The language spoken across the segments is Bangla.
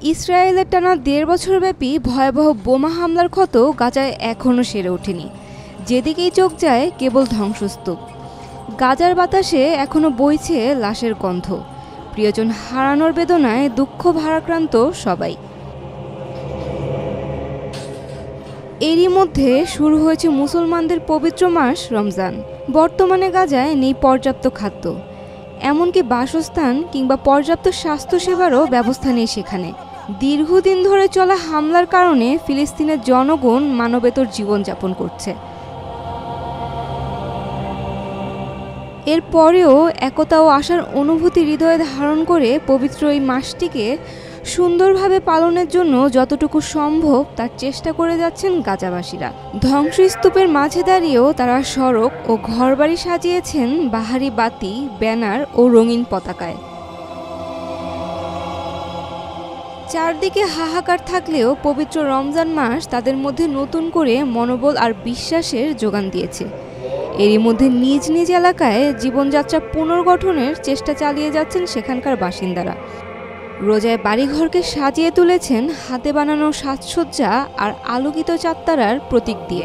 ইসরায়েলের টানা ১.৫ বছরব্যাপী ভয়াবহ বোমা হামলার ক্ষত গাজায় এখনও সেরে ওঠেনি। যেদিকেই চোখ যায় কেবল ধ্বংসস্তূপ। গাজার বাতাসে এখনও বইছে লাশের গন্ধ। প্রিয়জন হারানোর বেদনায় দুঃখ ভারাক্রান্ত সবাই। এরই মধ্যে শুরু হয়েছে মুসলমানদের পবিত্র মাস রমজান। বর্তমানে গাজায় নেই পর্যাপ্ত খাদ্য, এমনকি বাসস্থান কিংবা পর্যাপ্ত স্বাস্থ্যসেবারও ব্যবস্থা নেই সেখানে। দীর্ঘদিন ধরে চলা হামলার কারণে ফিলিস্তিনের জনগণ মানবেতর জীবনযাপন করছে। এরপরেও একতা ও আশার অনুভূতি হৃদয়ে ধারণ করে পবিত্র এই মাসটিকে সুন্দরভাবে পালনের জন্য যতটুকু সম্ভব তার চেষ্টা করে যাচ্ছেন গাজাবাসীরা। ধ্বংসস্তূপের মাঝে দাঁড়িয়েও তারা সড়ক ও ঘরবাড়ি সাজিয়েছেন বাহারি বাতি, ব্যানার ও রঙিন পতাকায়। চারদিকে হাহাকার থাকলেও পবিত্র রমজান মাস তাদের মধ্যে নতুন করে মনোবল আর বিশ্বাসের যোগান দিয়েছে। এরই মধ্যে নিজ নিজ এলাকায় জীবনযাত্রা পুনর্গঠনের চেষ্টা চালিয়ে যাচ্ছেন সেখানকার বাসিন্দারা। রোজায় বাড়িঘরকে সাজিয়ে তুলেছেন হাতে বানানো সাজসজ্জা আর আলোকিত চাঁদতারার প্রতীক দিয়ে।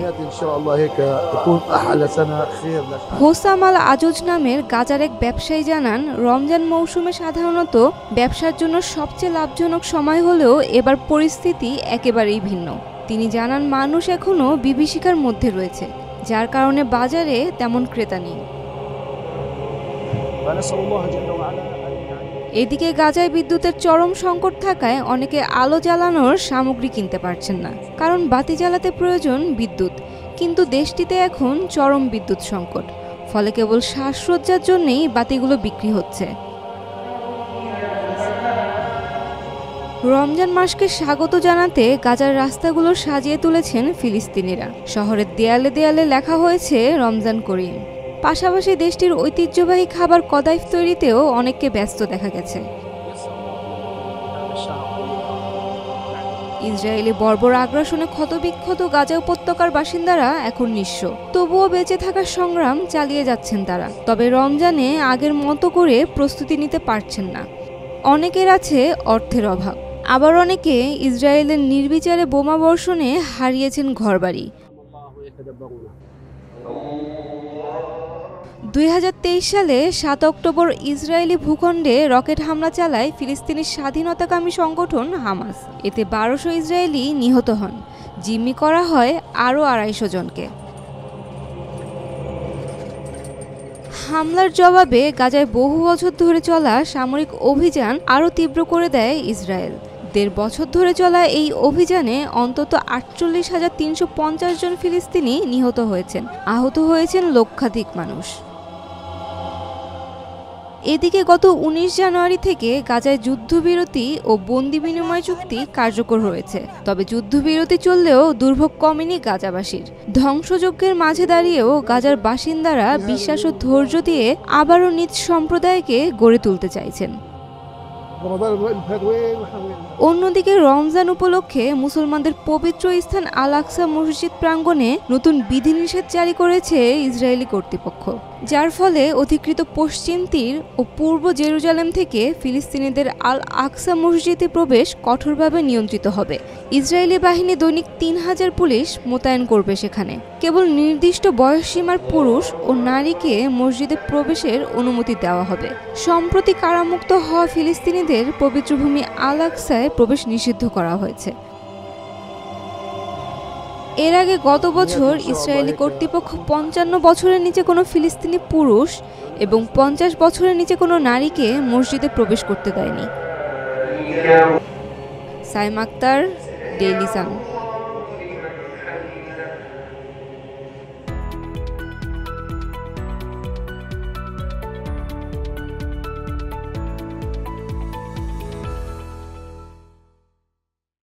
হোসাম আল আজজ নামের গাজার এক ব্যবসায়ী জানান, রমজান মৌসুমে সাধারণত ব্যবসার জন্য সবচেয়ে লাভজনক সময় হলেও এবার পরিস্থিতি একেবারেই ভিন্ন। তিনি জানান, মানুষ এখনও বিভীষিকার মধ্যে রয়েছে, যার কারণে বাজারে তেমন ক্রেতা নেই। এদিকে গাজায় বিদ্যুতের চরম সংকট থাকায় অনেকে আলো জ্বালানোর সামগ্রী কিনতে পারছেন না, কারণ বাতি জ্বালাতে প্রয়োজন বিদ্যুৎ। কিন্তু দেশটিতে এখন চরম বিদ্যুৎ সংকট, ফলে কেবল সাজসজ্জার জন্যই বাতিগুলো বিক্রি হচ্ছে। রমজান মাসকে স্বাগত জানাতে গাজার রাস্তাগুলো সাজিয়ে তুলেছেন ফিলিস্তিনিরা। শহরের দেয়ালে দেয়ালে লেখা হয়েছে রমজান করিম। পাশাপাশি দেশটির ঐতিহ্যবাহী খাবার কদাইফ তৈরিতেও অনেককে ব্যস্ত দেখা গেছে। ইসরায়েলি বর্বর আগ্রাসনে ক্ষতবিক্ষত গাজা উপত্যকার বাসিন্দারা এখন নিঃস্ব। তবুও বেঁচে থাকার সংগ্রাম চালিয়ে যাচ্ছেন তারা। তবে রমজানে আগের মতো করে প্রস্তুতি নিতে পারছেন না। অনেকের আছে অর্থের অভাব, আবার অনেকে ইসরায়েলের নির্বিচারে বোমা বর্ষণে হারিয়েছেন ঘরবাড়ি। ২০২৩ সালে ৭ অক্টোবর ইসরায়েলি ভূখণ্ডে রকেট হামলা চালায় ফিলিস্তিনি স্বাধীনতাকামী সংগঠন হামাস। এতে ১২০০ ইসরায়েলি নিহত হন, জিম্মি করা হয় আরও ২৫০ জনকে। হামলার জবাবে গাজায় বহু বছর ধরে চলা সামরিক অভিযান আরও তীব্র করে দেয় ইসরায়েল। ১.৫ বছর ধরে চলা এই অভিযানে অন্তত ৪৮,৩৫০ জন ফিলিস্তিনি নিহত হয়েছেন, আহত হয়েছেন লক্ষাধিক মানুষ। এদিকে গত ১৯ জানুয়ারি থেকে গাজায় যুদ্ধবিরতি ও বন্দি বিনিময় চুক্তি কার্যকর হয়েছে। তবে যুদ্ধবিরতি চললেও দুর্ভোগ কমেনি গাজাবাসীর। ধ্বংসযজ্ঞের মাঝে দাঁড়িয়েও গাজার বাসিন্দারা বিশ্বাস ও ধৈর্য দিয়ে আবারও নিজ সম্প্রদায়কে গড়ে তুলতে চাইছেন। অন্যদিকে রমজান উপলক্ষে মুসলমানদের পবিত্র স্থান আল আকসা মসজিদ প্রাঙ্গণে নতুন বিধিনিষেধ জারি করেছে ইসরায়েলি কর্তৃপক্ষ, যার ফলে অধিকৃত পশ্চিম তীর ও পূর্ব জেরুজালেম থেকে ফিলিস্তিনিদের আল আকসা মসজিদে প্রবেশ কঠোরভাবে নিয়ন্ত্রিত হবে। ইসরায়েলি বাহিনী দৈনিক ৩,০০০ পুলিশ মোতায়েন করবে সেখানে। কেবল নির্দিষ্ট বয়সসীমার পুরুষ ও নারীকে মসজিদে প্রবেশের অনুমতি দেওয়া হবে। সম্প্রতি কারামুক্ত হওয়া ফিলিস্তিনিদের পবিত্র ভূমি আল আকসায় প্রবেশ নিষিদ্ধ করা হয়েছে। এর আগে গত বছর ইসরায়েলি কর্তৃপক্ষ ৫৫ বছরের নিচে কোনো ফিলিস্তিনি পুরুষ এবং ৫০ বছরের নিচে কোনো নারীকে মসজিদে প্রবেশ করতে দেয়নি। Saima Akter, Daily Sun.